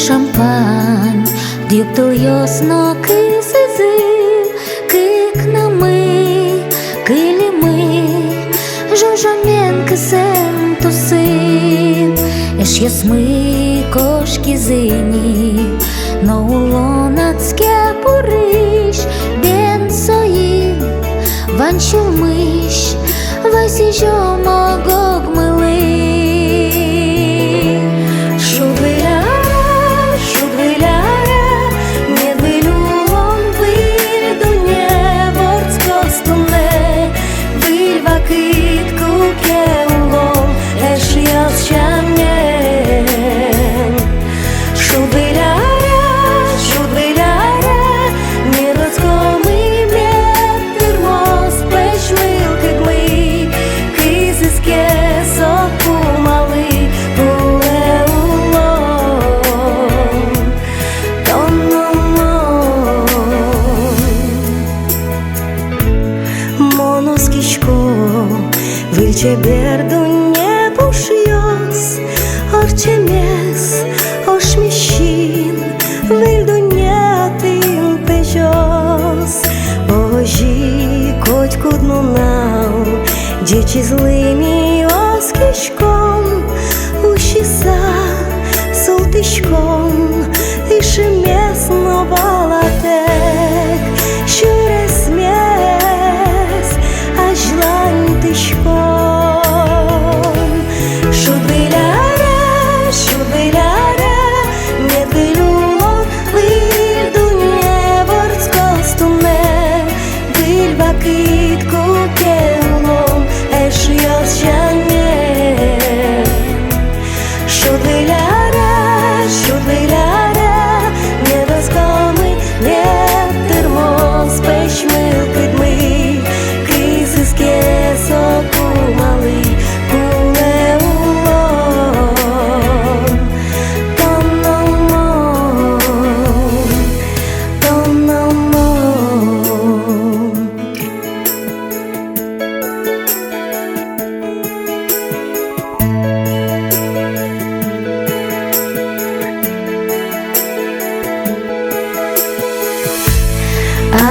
шампань, діктуйосно кисизи, кикнами, килими, жожамен кисем тусин, еш ясми кошки зині, но улонацьке пуриш, бен соїн, ванчумиш, васіжо могок мили. Vilce berdunye pušios, orče mes, ošmišin, vildunye atim pežos. Ожі котьку дну нау, дічі злими оскішком, ушіса султишком, іше місно балатек, щуре смес, аж лантишком.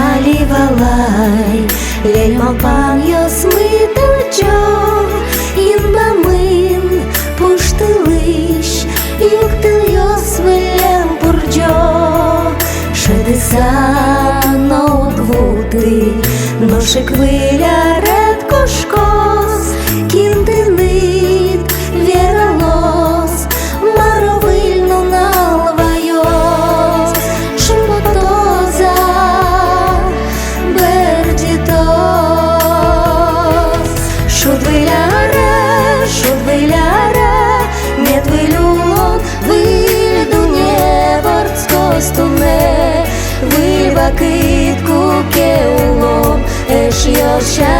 Ali valay, lel malpan yosmıdılco, inbamin puштылыш, юктыл йосвелем пурджо. Шедеса ноутвуты, ношик хвиля редкошкос, кінтинит вєралос, маровильно налвайос, шумботоза бердітос. Шудвиляре, медвилюлон, вильдуне вордскостуне, вильвакит кукеулон, еш йошя